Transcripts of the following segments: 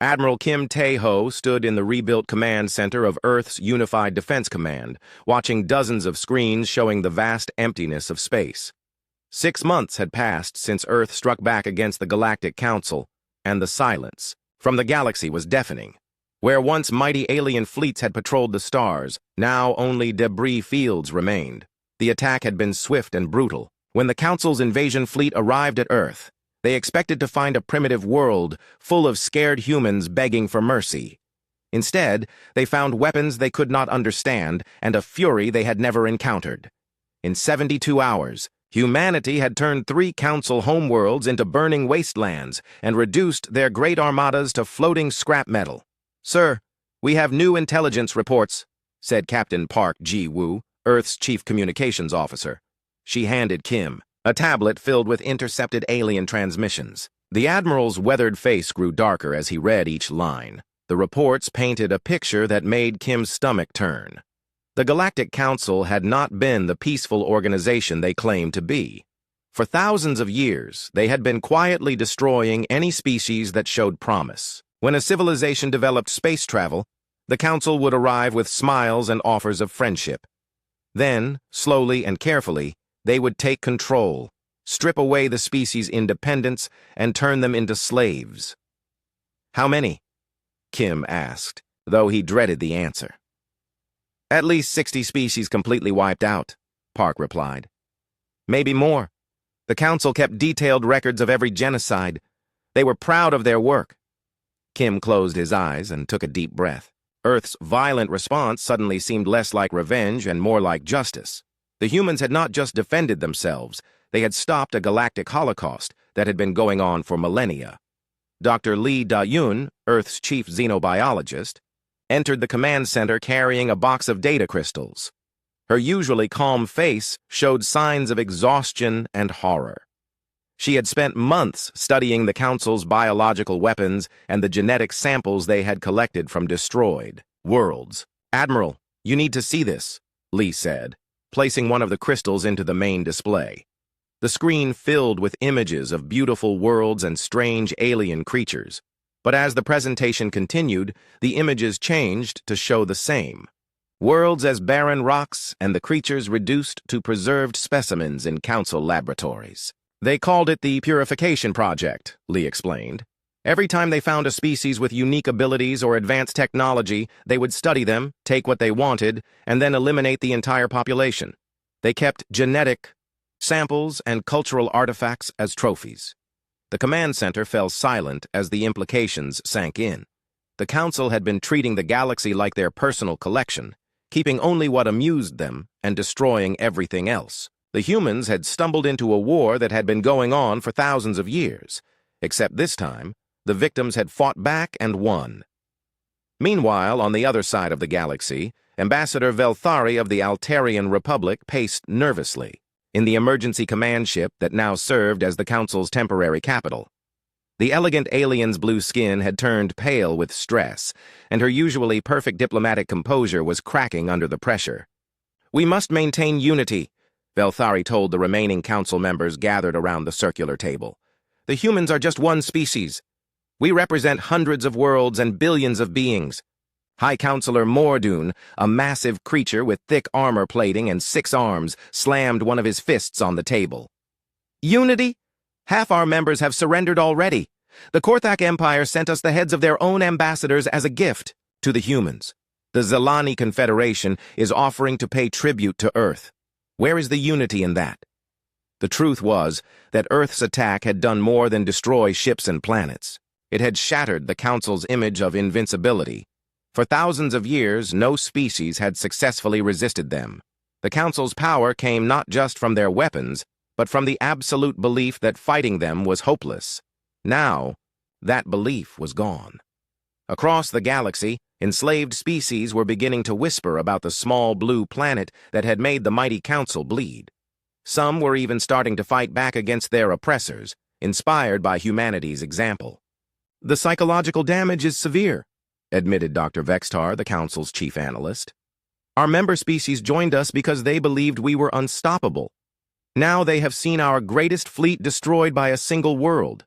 Admiral Kim Tae-ho stood in the rebuilt command center of Earth's Unified Defense Command, watching dozens of screens showing the vast emptiness of space. 6 months had passed since Earth struck back against the Galactic Council, and the silence from the galaxy was deafening. Where once mighty alien fleets had patrolled the stars, now only debris fields remained. The attack had been swift and brutal. When the Council's invasion fleet arrived at Earth, they expected to find a primitive world full of scared humans begging for mercy. Instead, they found weapons they could not understand and a fury they had never encountered. In 72 hours, humanity had turned 3 Council homeworlds into burning wastelands and reduced their great armadas to floating scrap metal. "Sir, we have new intelligence reports," said Captain Park Ji-woo, Earth's chief communications officer. She handed Kim a tablet filled with intercepted alien transmissions. The Admiral's weathered face grew darker as he read each line. The reports painted a picture that made Kim's stomach turn. The Galactic Council had not been the peaceful organization they claimed to be. For thousands of years, they had been quietly destroying any species that showed promise. When a civilization developed space travel, the Council would arrive with smiles and offers of friendship. Then, slowly and carefully, they would take control, strip away the species' independence, and turn them into slaves. "How many?" Kim asked, though he dreaded the answer. "At least 60 species completely wiped out," Park replied. "Maybe more. The Council kept detailed records of every genocide. They were proud of their work." Kim closed his eyes and took a deep breath. Earth's violent response suddenly seemed less like revenge and more like justice. The humans had not just defended themselves, they had stopped a galactic holocaust that had been going on for millennia. Dr. Lee Da-yoon, Earth's chief xenobiologist, entered the command center carrying a box of data crystals. Her usually calm face showed signs of exhaustion and horror. She had spent months studying the Council's biological weapons and the genetic samples they had collected from destroyed worlds. "Admiral, you need to see this," Lee said, placing one of the crystals into the main display. The screen filled with images of beautiful worlds and strange alien creatures. But as the presentation continued, the images changed to show the same. Worlds as barren rocks and the creatures reduced to preserved specimens in Council laboratories. "They called it the Purification Project," Lee explained. "Every time they found a species with unique abilities or advanced technology, they would study them, take what they wanted, and then eliminate the entire population. They kept genetic samples and cultural artifacts as trophies." The command center fell silent as the implications sank in. The Council had been treating the galaxy like their personal collection, keeping only what amused them and destroying everything else. The humans had stumbled into a war that had been going on for thousands of years, except this time, the victims had fought back and won. Meanwhile, on the other side of the galaxy, Ambassador Velthari of the Altarian Republic paced nervously in the emergency command ship that now served as the Council's temporary capital. The elegant alien's blue skin had turned pale with stress, and her usually perfect diplomatic composure was cracking under the pressure. "We must maintain unity," Velthari told the remaining Council members gathered around the circular table. "The humans are just one species. We represent hundreds of worlds and billions of beings." High Counselor Mordoon, a massive creature with thick armor plating and 6 arms, slammed one of his fists on the table. "Unity? Half our members have surrendered already. The Korthak Empire sent us the heads of their own ambassadors as a gift to the humans. The Zelani Confederation is offering to pay tribute to Earth. Where is the unity in that?" The truth was that Earth's attack had done more than destroy ships and planets. It had shattered the Council's image of invincibility. For thousands of years, no species had successfully resisted them. The Council's power came not just from their weapons, but from the absolute belief that fighting them was hopeless. Now, that belief was gone. Across the galaxy, enslaved species were beginning to whisper about the small blue planet that had made the mighty Council bleed. Some were even starting to fight back against their oppressors, inspired by humanity's example. "The psychological damage is severe," admitted Dr. Vextar, the Council's chief analyst. "Our member species joined us because they believed we were unstoppable. Now they have seen our greatest fleet destroyed by a single world.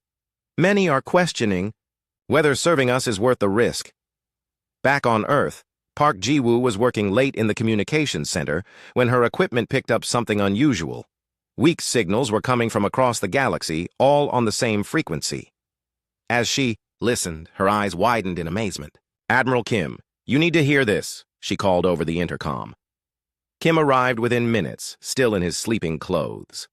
Many are questioning Whether serving us is worth the risk. Back on Earth, Park Ji-woo was working late in the communications center when her equipment picked up something unusual. Weak signals were coming from across the galaxy, all on the same frequency. As she listened, her eyes widened in amazement. "Admiral Kim, you need to hear this," she called over the intercom. Kim arrived within minutes, still in his sleeping clothes.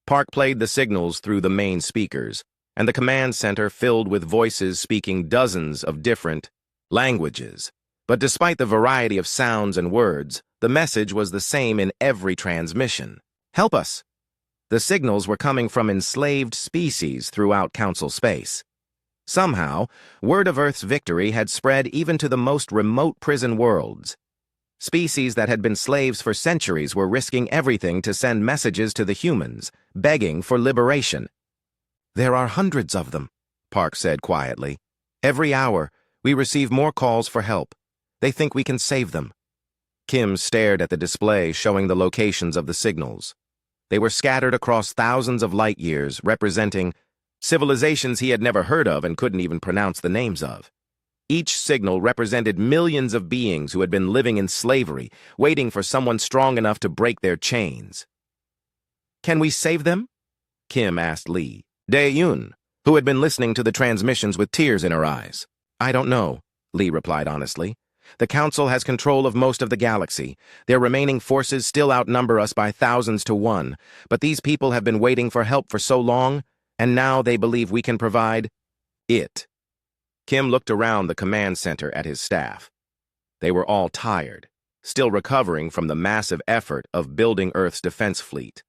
Park played the signals through the main speakers, and the command center filled with voices speaking dozens of different languages. But despite the variety of sounds and words, the message was the same in every transmission. "Help us!" The signals were coming from enslaved species throughout Council space. Somehow, word of Earth's victory had spread even to the most remote prison worlds. Species that had been slaves for centuries were risking everything to send messages to the humans, begging for liberation. "There are hundreds of them," Park said quietly. "Every hour, we receive more calls for help. They think we can save them." Kim stared at the display showing the locations of the signals. They were scattered across thousands of light years, representing civilizations he had never heard of and couldn't even pronounce the names of. Each signal represented millions of beings who had been living in slavery, waiting for someone strong enough to break their chains. "Can we save them?" Kim asked Lee Dae-yoon, who had been listening to the transmissions with tears in her eyes. "I don't know," Lee replied honestly. "The Council has control of most of the galaxy. Their remaining forces still outnumber us by thousands to one, but these people have been waiting for help for so long, and now they believe we can provide it." Kim looked around the command center at his staff. They were all tired, still recovering from the massive effort of building Earth's defense fleet.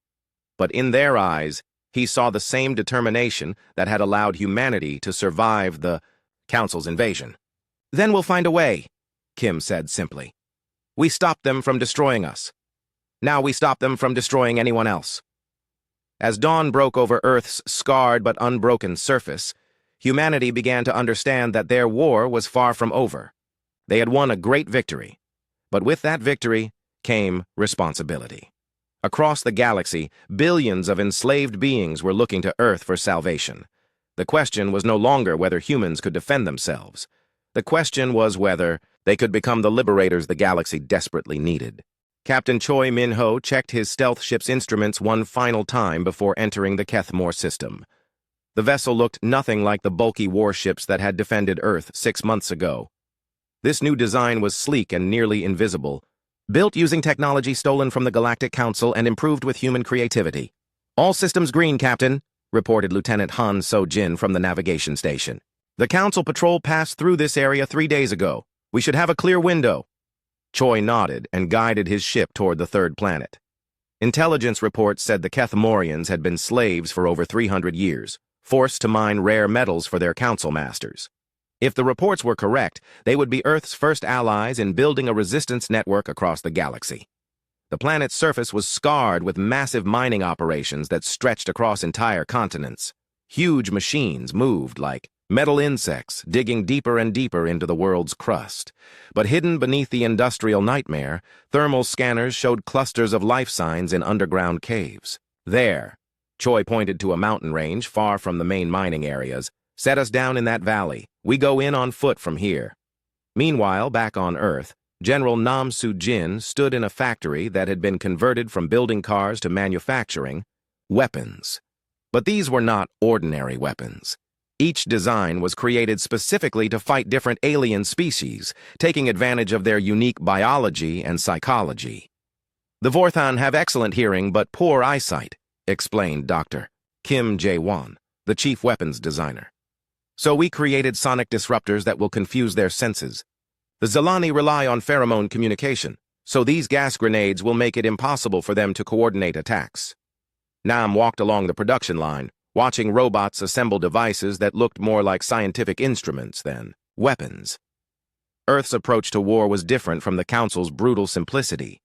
But in their eyes, he saw the same determination that had allowed humanity to survive the Council's invasion. "Then we'll find a way," Kim said simply. "We stopped them from destroying us. Now we stop them from destroying anyone else." As dawn broke over Earth's scarred but unbroken surface, humanity began to understand that their war was far from over. They had won a great victory, but with that victory came responsibility. Across the galaxy, billions of enslaved beings were looking to Earth for salvation. The question was no longer whether humans could defend themselves. The question was whether they could become the liberators the galaxy desperately needed. Captain Choi Min-ho checked his stealth ship's instruments one final time before entering the Kethmore system. The vessel looked nothing like the bulky warships that had defended Earth 6 months ago. This new design was sleek and nearly invisible, built using technology stolen from the Galactic Council and improved with human creativity. "All systems green, Captain," reported Lieutenant Han So-jin from the navigation station. "The Council patrol passed through this area 3 days ago. We should have a clear window." Choi nodded and guided his ship toward the third planet. Intelligence reports said the Kethmorians had been slaves for over 300 years, forced to mine rare metals for their council masters. If the reports were correct, they would be Earth's first allies in building a resistance network across the galaxy. The planet's surface was scarred with massive mining operations that stretched across entire continents. Huge machines moved like metal insects, digging deeper and deeper into the world's crust. But hidden beneath the industrial nightmare, thermal scanners showed clusters of life signs in underground caves. "There," Choi pointed to a mountain range far from the main mining areas. "Set us down in that valley. We go in on foot from here." Meanwhile, back on Earth, General Nam Soo-jin stood in a factory that had been converted from building cars to manufacturing weapons. But these were not ordinary weapons. Each design was created specifically to fight different alien species, taking advantage of their unique biology and psychology. "The Vorthan have excellent hearing but poor eyesight," explained Dr. Kim Jae-won, the chief weapons designer. "So we created sonic disruptors that will confuse their senses. The Zelani rely on pheromone communication, so these gas grenades will make it impossible for them to coordinate attacks." Nam walked along the production line, watching robots assemble devices that looked more like scientific instruments than weapons. Earth's approach to war was different from the Council's brutal simplicity.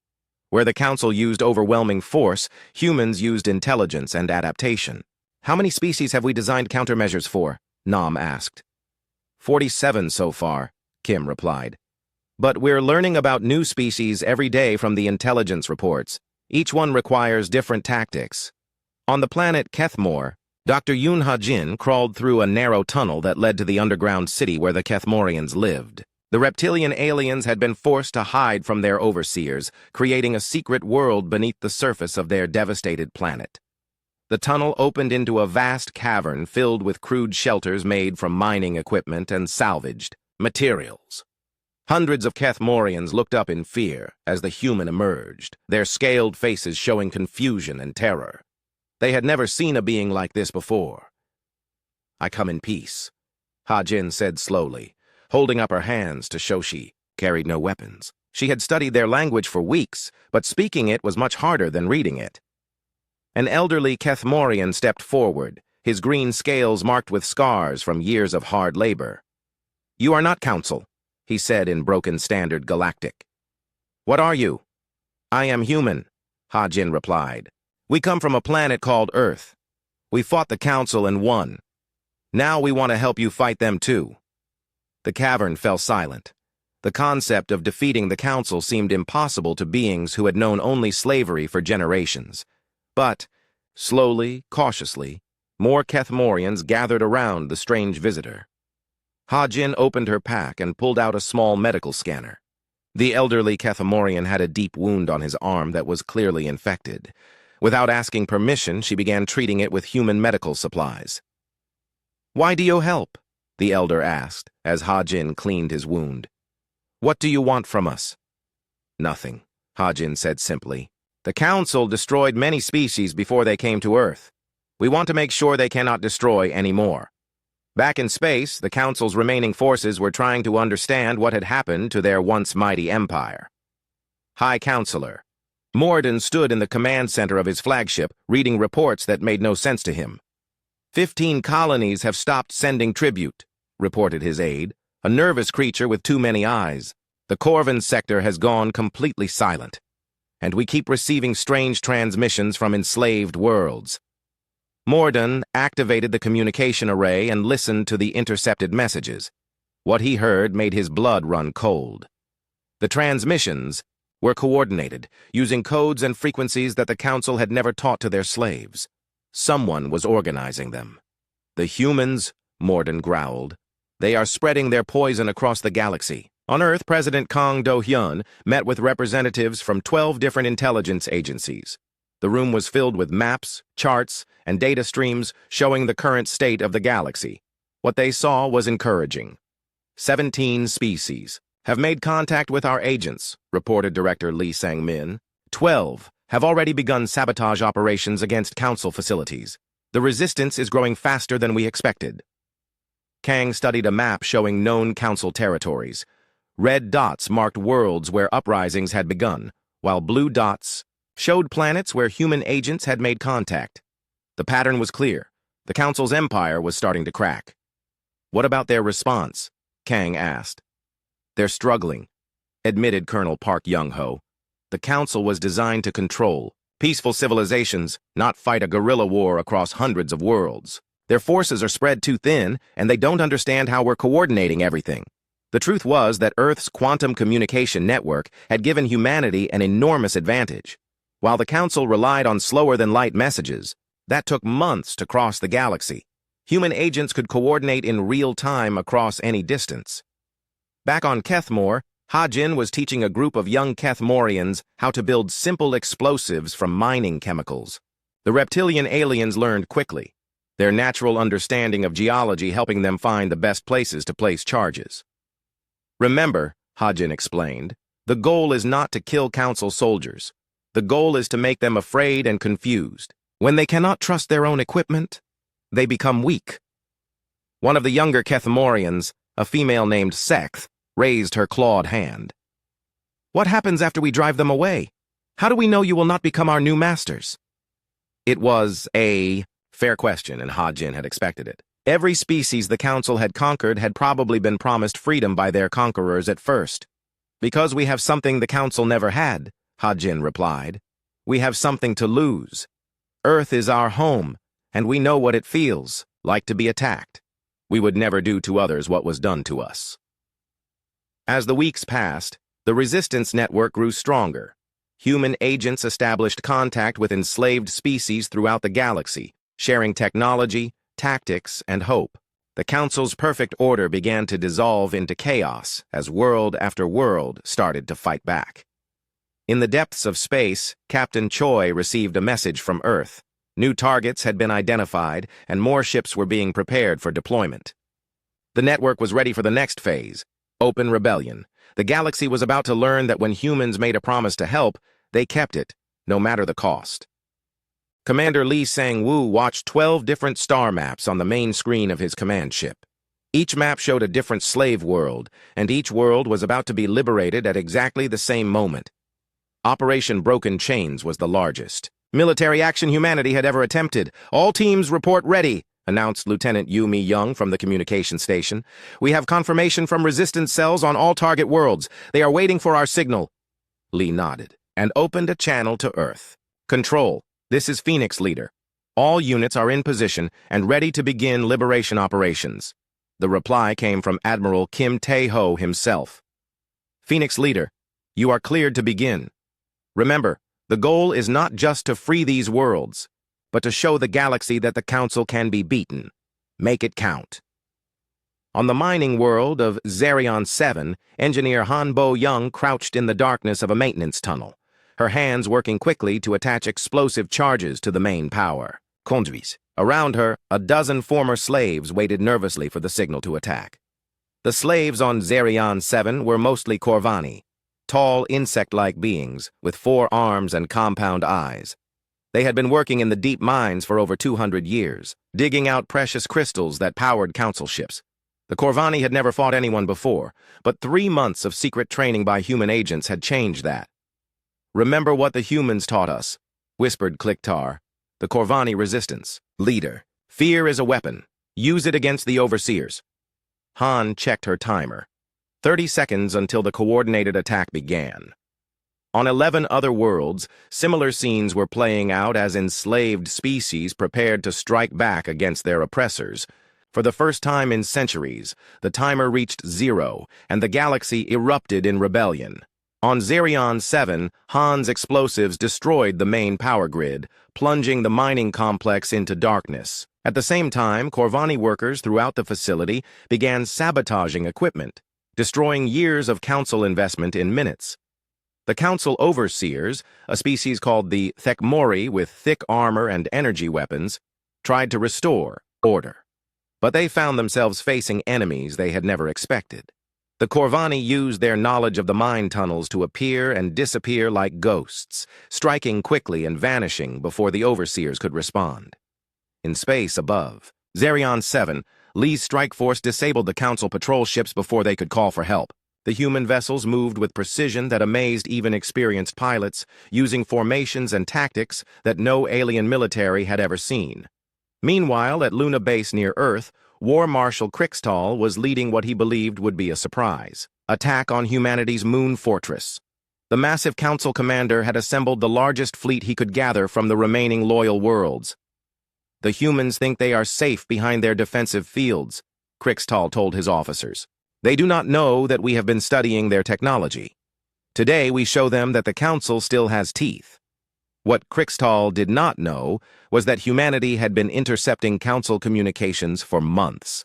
Where the Council used overwhelming force, humans used intelligence and adaptation. "How many species have we designed countermeasures for?" Nam asked. 47 so far, Kim replied. "But we're learning about new species every day from the intelligence reports. Each one requires different tactics. On the planet Kethmore, Dr. Yoon Ha-jin crawled through a narrow tunnel that led to the underground city where the Kethmorians lived. The reptilian aliens had been forced to hide from their overseers, creating a secret world beneath the surface of their devastated planet. The tunnel opened into a vast cavern filled with crude shelters made from mining equipment and salvaged materials. Hundreds of Kethmorians looked up in fear as the human emerged, their scaled faces showing confusion and terror. They had never seen a being like this before. "I come in peace," Ha-jin said slowly, holding up her hands to show she carried no weapons. She had studied their language for weeks, but speaking it was much harder than reading it. An elderly Kethmorian stepped forward, his green scales marked with scars from years of hard labor. "You are not council," he said in broken standard Galactic. "What are you?" "I am human," Ha-jin replied. "We come from a planet called Earth. We fought the council and won. Now we want to help you fight them too." The cavern fell silent. The concept of defeating the council seemed impossible to beings who had known only slavery for generations. But, slowly, cautiously, more Kethmorians gathered around the strange visitor. Ha-jin opened her pack and pulled out a small medical scanner. The elderly Kethmorian had a deep wound on his arm that was clearly infected. Without asking permission, she began treating it with human medical supplies. "Why do you help?" the elder asked, as Ha-jin cleaned his wound. "What do you want from us?" "Nothing," Ha-jin said simply. "The Council destroyed many species before they came to Earth. We want to make sure they cannot destroy any more. Back in space, the Council's remaining forces were trying to understand what had happened to their once mighty empire." High Counselor. Morden stood in the command center of his flagship, reading reports that made no sense to him. 15 colonies have stopped sending tribute," reported his aide, a nervous creature with too many eyes. "The Corvin sector has gone completely silent, and we keep receiving strange transmissions from enslaved worlds." Morden activated the communication array and listened to the intercepted messages. What he heard made his blood run cold. The transmissions were coordinated, using codes and frequencies that the Council had never taught to their slaves. Someone was organizing them. "The humans," Morden growled. "They are spreading their poison across the galaxy." On Earth, President Kang Do-hyun met with representatives from 12 different intelligence agencies. The room was filled with maps, charts, and data streams showing the current state of the galaxy. What they saw was encouraging. 17 species have made contact with our agents, reported Director Lee Sang-min. 12 have already begun sabotage operations against Council facilities. The resistance is growing faster than we expected. Kang studied a map showing known Council territories. Red dots marked worlds where uprisings had begun, while blue dots showed planets where human agents had made contact. The pattern was clear. The Council's empire was starting to crack. "What about their response?" Kang asked. "They're struggling," admitted Colonel Park Young-ho. "The Council was designed to control peaceful civilizations, not fight a guerrilla war across hundreds of worlds. Their forces are spread too thin, and they don't understand how we're coordinating everything." The truth was that Earth's quantum communication network had given humanity an enormous advantage. While the Council relied on slower-than-light messages, that took months to cross the galaxy. Human agents could coordinate in real time across any distance. Back on Kethmor, Ha-jin was teaching a group of young Kethmorians how to build simple explosives from mining chemicals. The reptilian aliens learned quickly, their natural understanding of geology helping them find the best places to place charges. "Remember," Ha-jin explained, "the goal is not to kill Council soldiers. The goal is to make them afraid and confused. When they cannot trust their own equipment, they become weak." One of the younger Kethmorians, a female named Sekth, raised her clawed hand. "What happens after we drive them away? How do we know you will not become our new masters?" It was a fair question, and Ha-jin had expected it. Every species the Council had conquered had probably been promised freedom by their conquerors at first. "Because we have something the Council never had," Ha-jin replied. "We have something to lose. Earth is our home, and we know what it feels like to be attacked. We would never do to others what was done to us." As the weeks passed, the resistance network grew stronger. Human agents established contact with enslaved species throughout the galaxy, sharing technology, tactics, and hope. The Council's perfect order began to dissolve into chaos as world after world started to fight back. In the depths of space, Captain Choi received a message from Earth. New targets had been identified, and more ships were being prepared for deployment. The network was ready for the next phase, open rebellion. The galaxy was about to learn that when humans made a promise to help, they kept it, no matter the cost. Commander Lee Sang-woo watched 12 different star maps on the main screen of his command ship. Each map showed a different slave world, and each world was about to be liberated at exactly the same moment. Operation Broken Chains was the largest military action humanity had ever attempted. All teams report ready, announced Lieutenant Yu Mi-young from the communication station. We have confirmation from resistance cells on all target worlds. They are waiting for our signal. Lee nodded and opened a channel to Earth. Control, this is Phoenix Leader. All units are in position and ready to begin liberation operations. The reply came from Admiral Kim Tae-ho himself. Phoenix Leader, you are cleared to begin. Remember, the goal is not just to free these worlds, but to show the galaxy that the Council can be beaten. Make it count. On the mining world of Zerion 7, engineer Han Bo-young crouched in the darkness of a maintenance tunnel, her hands working quickly to attach explosive charges to the main power conduits. Around her, a dozen former slaves waited nervously for the signal to attack. The slaves on Zerion 7 were mostly Corvani, tall insect-like beings with 4 arms and compound eyes. They had been working in the deep mines for over 200 years, digging out precious crystals that powered council ships. The Corvani had never fought anyone before, but 3 months of secret training by human agents had changed that. Remember what the humans taught us, whispered Kliktar, the Corvani resistance. Leader, fear is a weapon. Use it against the overseers. Han checked her timer. 30 seconds until the coordinated attack began. On 11 other worlds, similar scenes were playing out as enslaved species prepared to strike back against their oppressors. For the first time in centuries, the timer reached 0, and the galaxy erupted in rebellion. On Zerion 7, Han's explosives destroyed the main power grid, plunging the mining complex into darkness. At the same time, Corvani workers throughout the facility began sabotaging equipment, destroying years of council investment in minutes. The council overseers, a species called the Thekmori with thick armor and energy weapons, tried to restore order. But they found themselves facing enemies they had never expected. The Corvani used their knowledge of the mine tunnels to appear and disappear like ghosts, striking quickly and vanishing before the overseers could respond. In space above, Zerion 7, Lee's strike force disabled the council patrol ships before they could call for help. The human vessels moved with precision that amazed even experienced pilots, using formations and tactics that no alien military had ever seen. Meanwhile, at Luna Base near Earth, War Marshal Krixtal was leading what he believed would be a surprise attack on humanity's moon fortress. The massive council commander had assembled the largest fleet he could gather from the remaining loyal worlds. The humans think they are safe behind their defensive fields, Krixtal told his officers. They do not know that we have been studying their technology. Today we show them that the council still has teeth. What Krixtal did not know was that humanity had been intercepting council communications for months.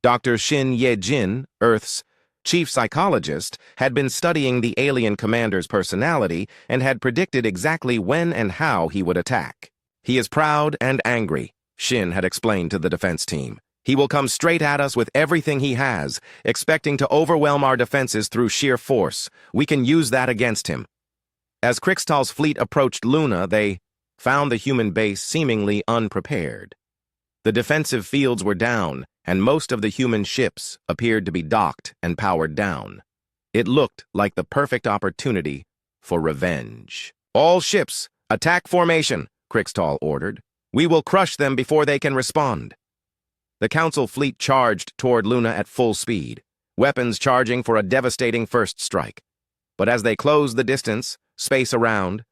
Dr. Shin Ye-jin, Earth's chief psychologist, had been studying the alien commander's personality and had predicted exactly when and how he would attack. He is proud and angry, Shin had explained to the defense team. He will come straight at us with everything he has, expecting to overwhelm our defenses through sheer force. We can use that against him. As Krixtal's fleet approached Luna, they found the human base seemingly unprepared. The defensive fields were down, and most of the human ships appeared to be docked and powered down. It looked like the perfect opportunity for revenge. All ships, attack formation, Krixtal ordered. We will crush them before they can respond. The council fleet charged toward Luna at full speed, weapons charging for a devastating first strike. But as they closed the distance, space around,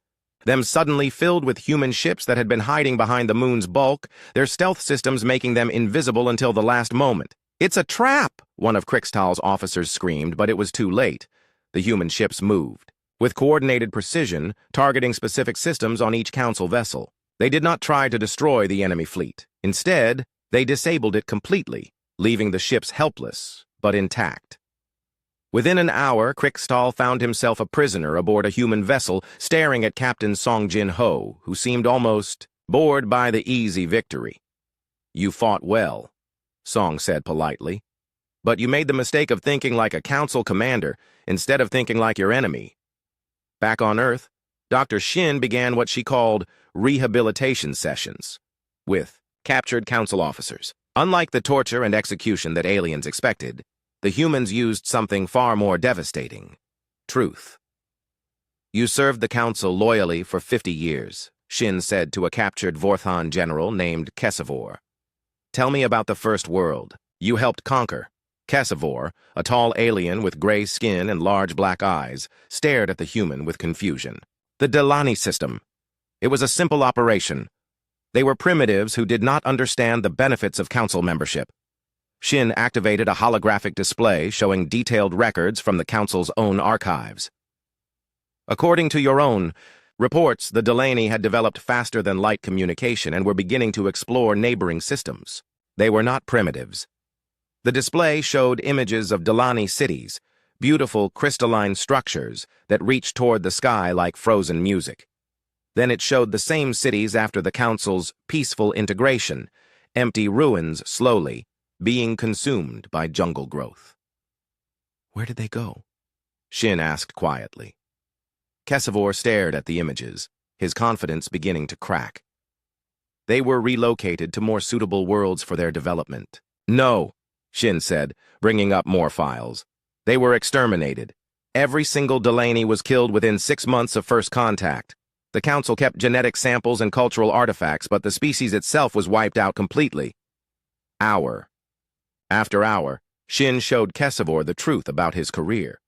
them suddenly filled with human ships that had been hiding behind the moon's bulk, their stealth systems making them invisible until the last moment. It's a trap, one of Krixtal's officers screamed, but it was too late. The human ships moved, with coordinated precision, targeting specific systems on each council vessel. They did not try to destroy the enemy fleet. Instead, they disabled it completely, leaving the ships helpless, but intact. Within an hour, Krikstal found himself a prisoner aboard a human vessel, staring at Captain Song Jin-ho, who seemed almost bored by the easy victory. "You fought well," Song said politely, "but you made the mistake of thinking like a council commander instead of thinking like your enemy." Back on Earth, Dr. Shin began what she called rehabilitation sessions with captured council officers. Unlike the torture and execution that aliens expected, the humans used something far more devastating: truth. "You served the council loyally for 50 years, Shin said to a captured Vorthan general named Kesavor. "Tell me about the First World you helped conquer." Kesavor, a tall alien with gray skin and large black eyes, stared at the human with confusion. "The Delani system. It was a simple operation. They were primitives who did not understand the benefits of council membership." Shin activated a holographic display showing detailed records from the council's own archives. "According to your own reports, the Delani had developed faster-than-light communication and were beginning to explore neighboring systems. They were not primitives." The display showed images of Delani cities, beautiful crystalline structures that reached toward the sky like frozen music. Then it showed the same cities after the council's peaceful integration, empty ruins slowly being consumed by jungle growth. "Where did they go?" Shin asked quietly. Kesavor stared at the images, his confidence beginning to crack. "They were relocated to more suitable worlds for their development." "No," Shin said, bringing up more files. "They were exterminated. Every single Delaney was killed within 6 months of first contact. The council kept genetic samples and cultural artifacts, but the species itself was wiped out completely." Hour after hour, Shin showed Kesavor the truth about his career.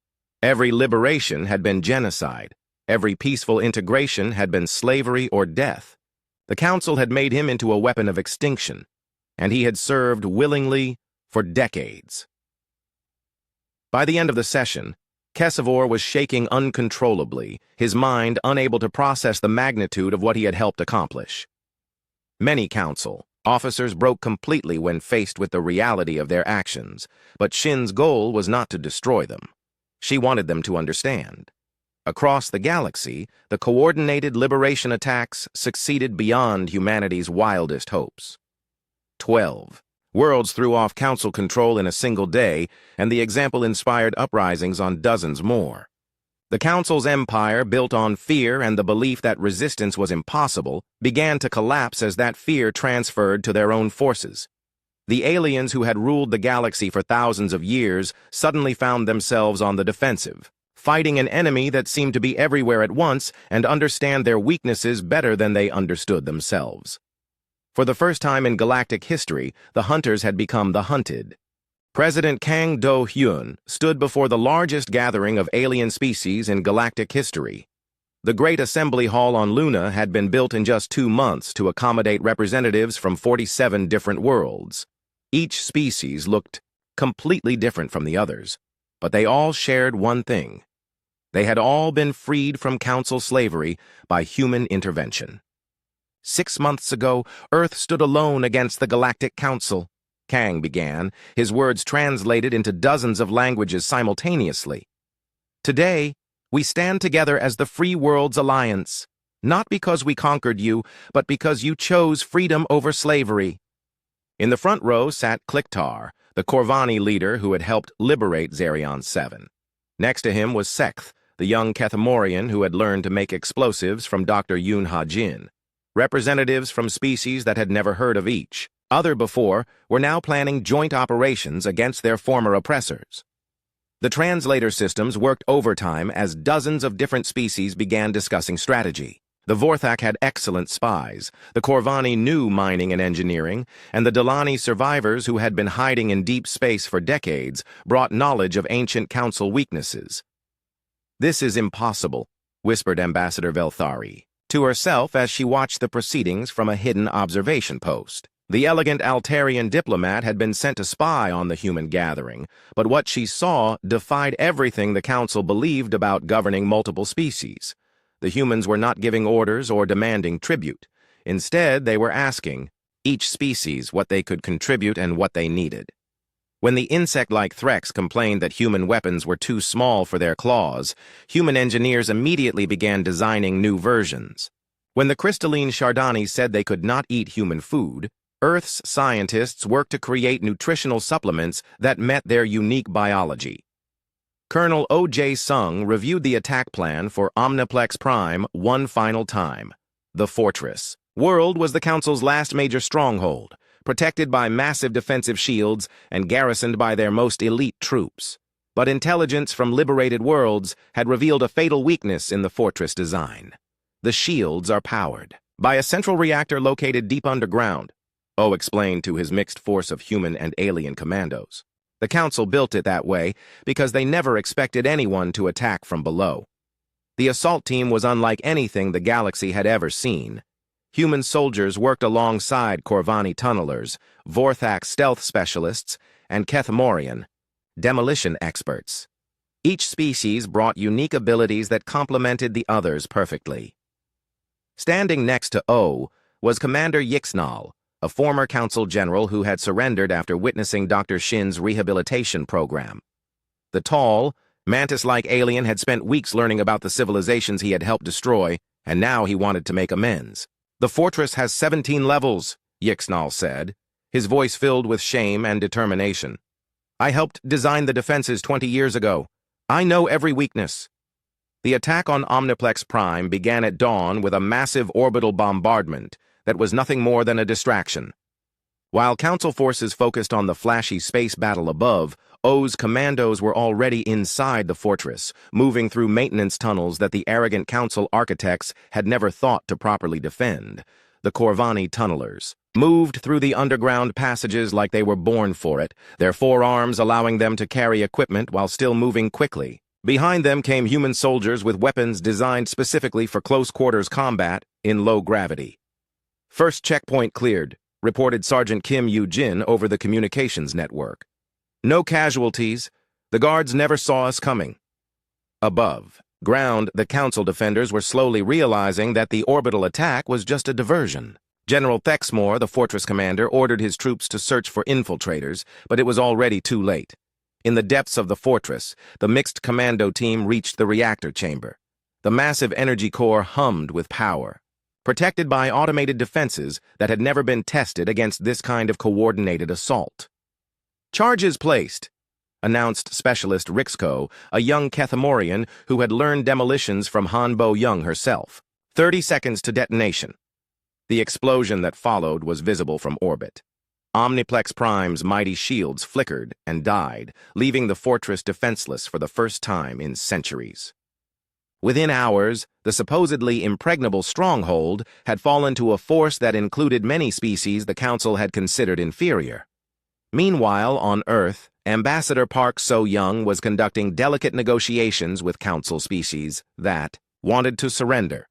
Every liberation had been genocide. Every peaceful integration had been slavery or death. The council had made him into a weapon of extinction, and he had served willingly for decades. By the end of the session, Kesavor was shaking uncontrollably, his mind unable to process the magnitude of what he had helped accomplish. Many council officers broke completely when faced with the reality of their actions, but Shin's goal was not to destroy them. She wanted them to understand. Across the galaxy, the coordinated liberation attacks succeeded beyond humanity's wildest hopes. 12 worlds threw off council control in a single day, and the example inspired uprisings on dozens more. The council's empire, built on fear and the belief that resistance was impossible, began to collapse as that fear transferred to their own forces. The aliens who had ruled the galaxy for thousands of years suddenly found themselves on the defensive, fighting an enemy that seemed to be everywhere at once and understand their weaknesses better than they understood themselves. For the first time in galactic history, the hunters had become the hunted. President Kang Do-hyun stood before the largest gathering of alien species in galactic history. The Great Assembly Hall on Luna had been built in just 2 months to accommodate representatives from 47 different worlds. Each species looked completely different from the others, but they all shared one thing. They had all been freed from council slavery by human intervention. 6 months ago, Earth stood alone against the Galactic Council, Kang began, his words translated into dozens of languages simultaneously. Today, we stand together as the Free Worlds Alliance, not because we conquered you, but because you chose freedom over slavery. In the front row sat Kliktar, the Corvani leader who had helped liberate Zerion 7. Next to him was Sekth, the young Kethamorian who had learned to make explosives from Dr. Yoon Ha-jin. Representatives from species that had never heard of each, other before, were now planning joint operations against their former oppressors. The translator systems worked overtime as dozens of different species began discussing strategy. The Vorthak had excellent spies, the Corvani knew mining and engineering, and the Delani survivors who had been hiding in deep space for decades brought knowledge of ancient council weaknesses. "This is impossible," whispered Ambassador Velthari to herself as she watched the proceedings from a hidden observation post. The elegant Altarian diplomat had been sent to spy on the human gathering, but what she saw defied everything the council believed about governing multiple species. The humans were not giving orders or demanding tribute. Instead, they were asking each species what they could contribute and what they needed. When the insect-like Threx complained that human weapons were too small for their claws, human engineers immediately began designing new versions. When the crystalline Shardani said they could not eat human food, Earth's scientists worked to create nutritional supplements that met their unique biology. Colonel O.J. Sung reviewed the attack plan for Omniplex Prime one final time. The Fortress World was the Council's last major stronghold, protected by massive defensive shields and garrisoned by their most elite troops. But intelligence from liberated worlds had revealed a fatal weakness in the fortress design. The shields are powered by a central reactor located deep underground, O explained to his mixed force of human and alien commandos. The Council built it that way because they never expected anyone to attack from below. The assault team was unlike anything the galaxy had ever seen. Human soldiers worked alongside Corvani tunnelers, Vorthak stealth specialists, and Kethmorian demolition experts. Each species brought unique abilities that complemented the others perfectly. Standing next to O was Commander Yixnal, a former Council general who had surrendered after witnessing Dr. Shin's rehabilitation program. The tall, mantis-like alien had spent weeks learning about the civilizations he had helped destroy, and now he wanted to make amends. "The fortress has 17 levels," Yixnal said, his voice filled with shame and determination. "I helped design the defenses 20 years ago. I know every weakness." The attack on Omniplex Prime began at dawn with a massive orbital bombardment that was nothing more than a distraction. While Council forces focused on the flashy space battle above, O's commandos were already inside the fortress, moving through maintenance tunnels that the arrogant Council architects had never thought to properly defend. The Corvani tunnelers moved through the underground passages like they were born for it, their forearms allowing them to carry equipment while still moving quickly. Behind them came human soldiers with weapons designed specifically for close-quarters combat in low gravity. "First checkpoint cleared," reported Sergeant Kim Yu-jin over the communications network. "No casualties. The guards never saw us coming." Above ground, the Council defenders were slowly realizing that the orbital attack was just a diversion. General Thexmore, the fortress commander, ordered his troops to search for infiltrators, but it was already too late. In the depths of the fortress, the mixed commando team reached the reactor chamber. The massive energy core hummed with power, protected by automated defenses that had never been tested against this kind of coordinated assault. "Charges placed," announced Specialist Rixco, a young Kethmorian who had learned demolitions from Han Bo-young herself. 30 seconds to detonation. The explosion that followed was visible from orbit. Omniplex Prime's mighty shields flickered and died, leaving the fortress defenseless for the first time in centuries. Within hours, the supposedly impregnable stronghold had fallen to a force that included many species the Council had considered inferior. Meanwhile, on Earth, Ambassador Park So-young was conducting delicate negotiations with Council species that wanted to surrender.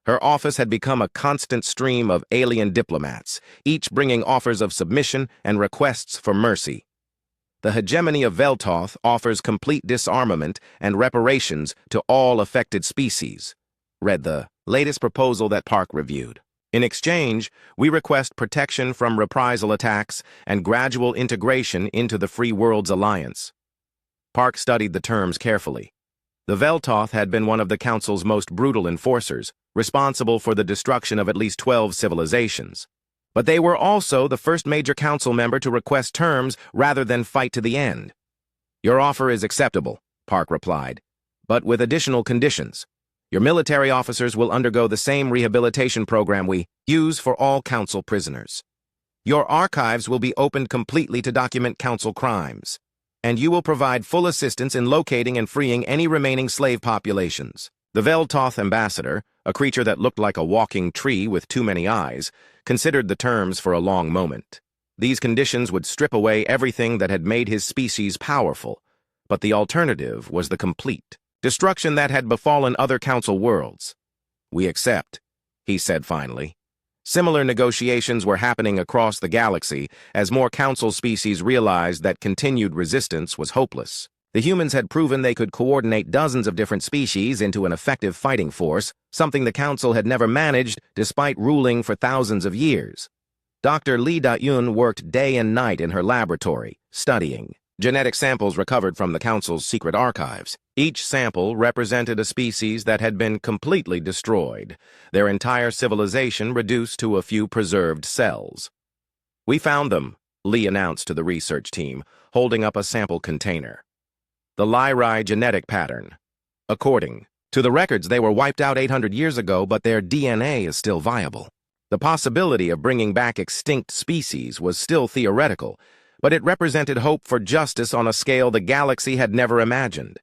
Her office had become a constant stream of alien diplomats, each bringing offers of submission and requests for mercy. The hegemony of Veltoth offers complete disarmament and reparations to all affected species, read the latest proposal that Park reviewed. In exchange, we request protection from reprisal attacks and gradual integration into the Free Worlds Alliance. Park studied the terms carefully. The Veltoth had been one of the Council's most brutal enforcers, responsible for the destruction of at least 12 civilizations. But they were also the first major Council member to request terms rather than fight to the end. "Your offer is acceptable," Park replied, "but with additional conditions. Your military officers will undergo the same rehabilitation program we use for all Council prisoners. Your archives will be opened completely to document Council crimes, and you will provide full assistance in locating and freeing any remaining slave populations." The Veltoth ambassador, a creature that looked like a walking tree with too many eyes, considered the terms for a long moment. These conditions would strip away everything that had made his species powerful, but the alternative was the complete destruction that had befallen other Council worlds. "We accept," he said finally. Similar negotiations were happening across the galaxy as more Council species realized that continued resistance was hopeless. The humans had proven they could coordinate dozens of different species into an effective fighting force, something the Council had never managed despite ruling for thousands of years. Dr. Lee Da-yun worked day and night in her laboratory, studying genetic samples recovered from the Council's secret archives. Each sample represented a species that had been completely destroyed, their entire civilization reduced to a few preserved cells. "We found them," Lee announced to the research team, holding up a sample container. "The Lyrae genetic pattern. According to the records, they were wiped out 800 years ago, but their DNA is still viable." The possibility of bringing back extinct species was still theoretical, but it represented hope for justice on a scale the galaxy had never imagined.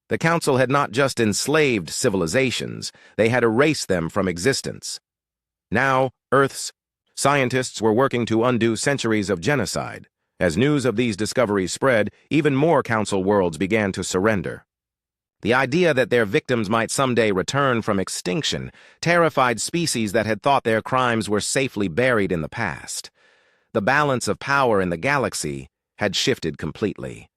The Council had not just enslaved civilizations, they had erased them from existence. Now, Earth's scientists were working to undo centuries of genocide. As news of these discoveries spread, even more Council worlds began to surrender. The idea that their victims might someday return from extinction terrified species that had thought their crimes were safely buried in the past. The balance of power in the galaxy had shifted completely.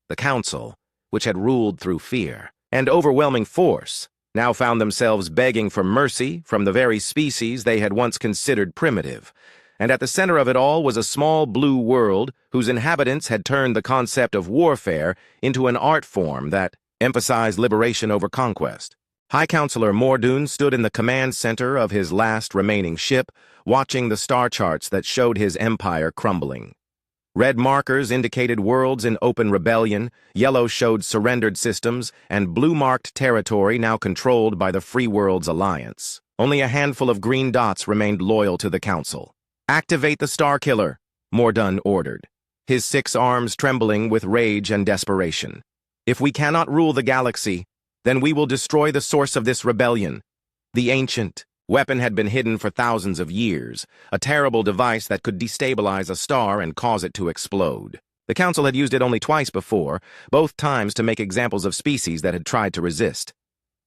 The Council, which had ruled through fear and overwhelming force, now found themselves begging for mercy from the very species they had once considered primitive. And at the center of it all was a small blue world whose inhabitants had turned the concept of warfare into an art form that emphasized liberation over conquest. High Counselor Mordoon stood in the command center of his last remaining ship, watching the star charts that showed his empire crumbling. Red markers indicated worlds in open rebellion, yellow showed surrendered systems, and blue-marked territory now controlled by the Free Worlds Alliance. Only a handful of green dots remained loyal to the Council. "Activate the Star Killer," Mordoon ordered, his 6 arms trembling with rage and desperation. "If we cannot rule the galaxy, then we will destroy the source of this rebellion." The ancient weapon had been hidden for thousands of years, a terrible device that could destabilize a star and cause it to explode. The Council had used it only twice before, both times to make examples of species that had tried to resist.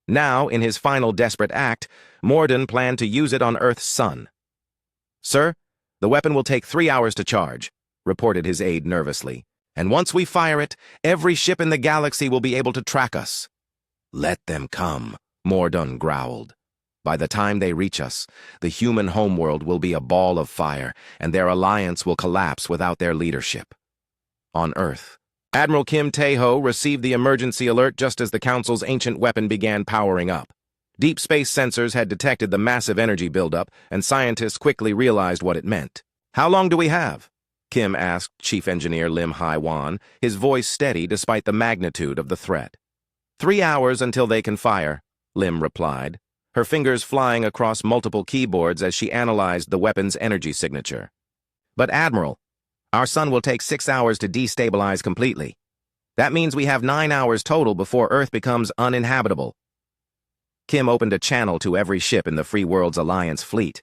Now, in his final desperate act, Mordoon planned to use it on Earth's sun. "Sir, the weapon will take 3 hours to charge," reported his aide nervously. "And once we fire it, every ship in the galaxy will be able to track us." "Let them come," Mordoon growled. "By the time they reach us, the human homeworld will be a ball of fire, and their alliance will collapse without their leadership." On Earth, Admiral Kim Tae-ho received the emergency alert just as the Council's ancient weapon began powering up. Deep space sensors had detected the massive energy buildup, and scientists quickly realized what it meant. "How long do we have?" Kim asked Chief Engineer Lim Hai-wan, his voice steady despite the magnitude of the threat. 3 hours until they can fire," Lim replied, her fingers flying across multiple keyboards as she analyzed the weapon's energy signature. "But Admiral, our sun will take 6 hours to destabilize completely. That means we have 9 hours total before Earth becomes uninhabitable." Kim opened a channel to every ship in the Free Worlds Alliance fleet.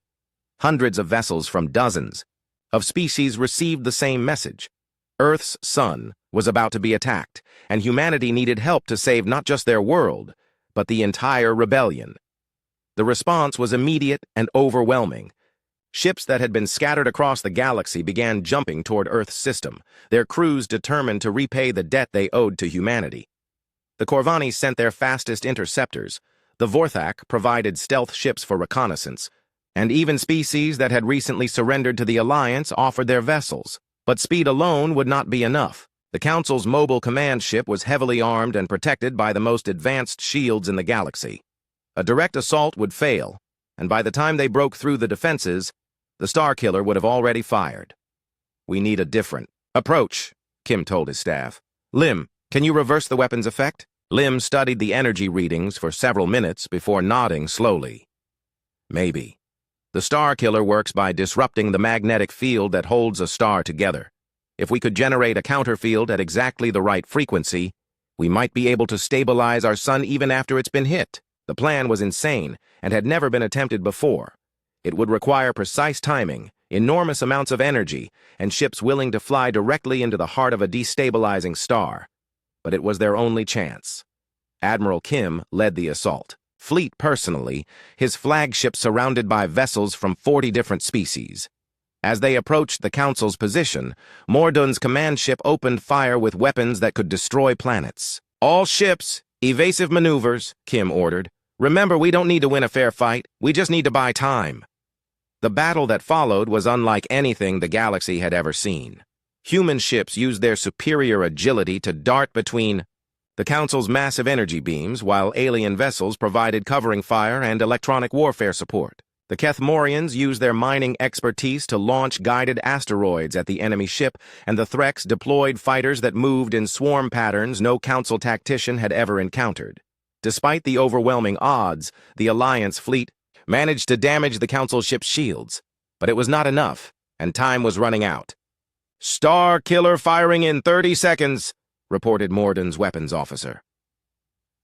Hundreds of vessels from dozens of species received the same message. Earth's sun was about to be attacked, and humanity needed help to save not just their world, but the entire rebellion. The response was immediate and overwhelming. Ships that had been scattered across the galaxy began jumping toward Earth's system, their crews determined to repay the debt they owed to humanity. The Corvani sent their fastest interceptors, the Vorthak provided stealth ships for reconnaissance, and even species that had recently surrendered to the Alliance offered their vessels. But speed alone would not be enough. The Council's mobile command ship was heavily armed and protected by the most advanced shields in the galaxy. A direct assault would fail, and by the time they broke through the defenses, the Star Killer would have already fired. "We need a different approach," Kim told his staff. "Lim, can you reverse the weapon's effect?" Lim studied the energy readings for several minutes before nodding slowly. "Maybe. The Star Killer works by disrupting the magnetic field that holds a star together. If we could generate a counterfield at exactly the right frequency, we might be able to stabilize our sun even after it's been hit." The plan was insane and had never been attempted before. It would require precise timing, enormous amounts of energy, and ships willing to fly directly into the heart of a destabilizing star. But it was their only chance. Admiral Kim led the assault. Fleet personally, his flagship surrounded by vessels from 40 different species. As they approached the Council's position, Mordun's command ship opened fire with weapons that could destroy planets. "All ships, evasive maneuvers," Kim ordered. "Remember, we don't need to win a fair fight. We just need to buy time." The battle that followed was unlike anything the galaxy had ever seen. Human ships used their superior agility to dart between the Council's massive energy beams, while alien vessels provided covering fire and electronic warfare support. The Kethmorians used their mining expertise to launch guided asteroids at the enemy ship, and the Threks deployed fighters that moved in swarm patterns no Council tactician had ever encountered. Despite the overwhelming odds, the Alliance fleet managed to damage the Council ship's shields. But it was not enough, and time was running out. "Star Killer firing in 30 seconds, reported Mordun's weapons officer.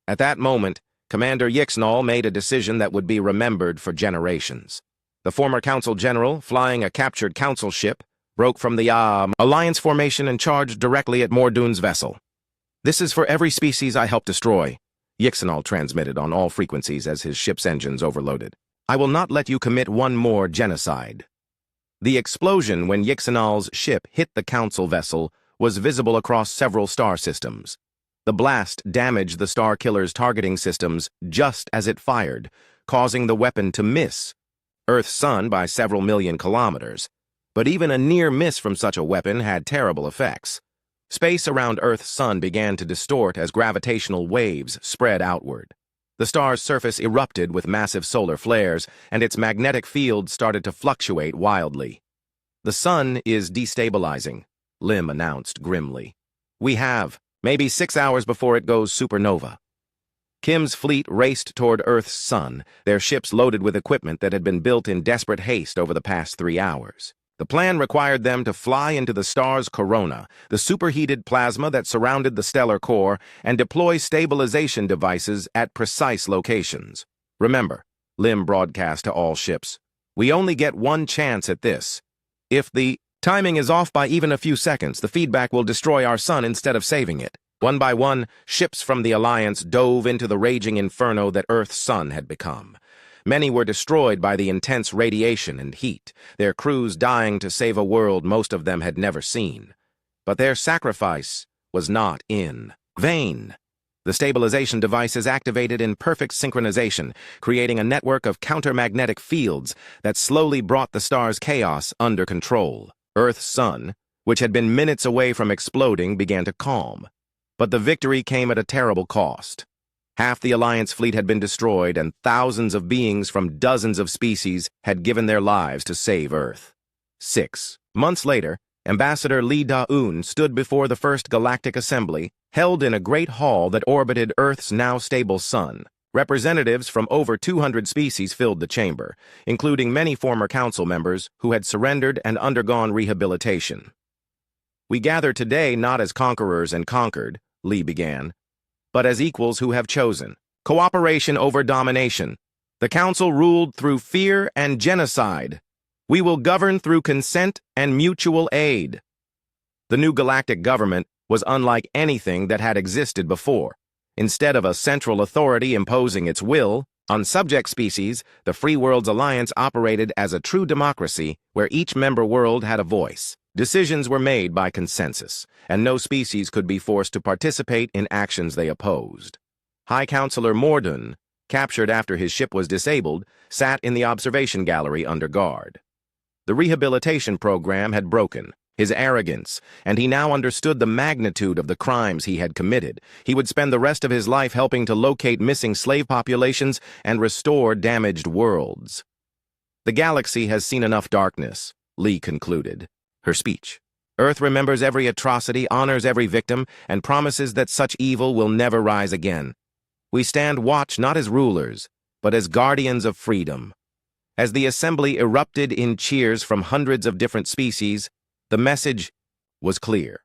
At that moment, Commander Yixnall made a decision that would be remembered for generations. The former Council General, flying a captured Council ship, broke from the Alliance formation and charged directly at Mordun's vessel. "This is for every species I help destroy," Yixnall transmitted on all frequencies as his ship's engines overloaded. "I will not let you commit one more genocide." The explosion when Yixnall's ship hit the Council vessel was visible across several star systems. The blast damaged the Star Killer's targeting systems just as it fired, causing the weapon to miss Earth's sun by several million kilometers. But even a near miss from such a weapon had terrible effects. Space around Earth's sun began to distort as gravitational waves spread outward. The star's surface erupted with massive solar flares, and its magnetic field started to fluctuate wildly. "The sun is destabilizing," Lim announced grimly. "We have maybe 6 hours before it goes supernova." Kim's fleet raced toward Earth's sun, their ships loaded with equipment that had been built in desperate haste over the past 3 hours. The plan required them to fly into the star's corona, the superheated plasma that surrounded the stellar core, and deploy stabilization devices at precise locations. "Remember," Lim broadcast to all ships, "we only get one chance at this. If the timing is off by even a few seconds, the feedback will destroy our sun instead of saving it." One by one, ships from the Alliance dove into the raging inferno that Earth's sun had become. Many were destroyed by the intense radiation and heat, their crews dying to save a world most of them had never seen. But their sacrifice was not in vain. The stabilization devices activated in perfect synchronization, creating a network of countermagnetic fields that slowly brought the star's chaos under control. Earth's sun, which had been minutes away from exploding, began to calm. But the victory came at a terrible cost. Half the Alliance fleet had been destroyed, and thousands of beings from dozens of species had given their lives to save Earth. 6 months later, Ambassador Lee Da-un stood before the First Galactic Assembly, held in a great hall that orbited Earth's now stable sun. Representatives from over 200 species filled the chamber, including many former Council members who had surrendered and undergone rehabilitation. "We gather today not as conquerors and conquered," Lee began, "but as equals who have chosen cooperation over domination. The Council ruled through fear and genocide. We will govern through consent and mutual aid." The new galactic government was unlike anything that had existed before. Instead of a central authority imposing its will on subject species, the Free Worlds Alliance operated as a true democracy where each member world had a voice. Decisions were made by consensus, and no species could be forced to participate in actions they opposed. High Counselor Mordun, captured after his ship was disabled, sat in the observation gallery under guard. The rehabilitation program had broken his arrogance, and he now understood the magnitude of the crimes he had committed. He would spend the rest of his life helping to locate missing slave populations and restore damaged worlds. "The galaxy has seen enough darkness," Lee concluded her speech. "Earth remembers every atrocity, honors every victim, and promises that such evil will never rise again. We stand watch not as rulers, but as guardians of freedom." As the assembly erupted in cheers from hundreds of different species, the message was clear.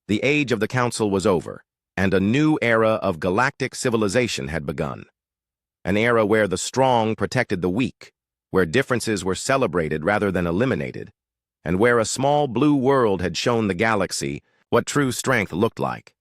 The age of the Council was over, and a new era of galactic civilization had begun. An era where the strong protected the weak, where differences were celebrated rather than eliminated, and where a small blue world had shown the galaxy what true strength looked like.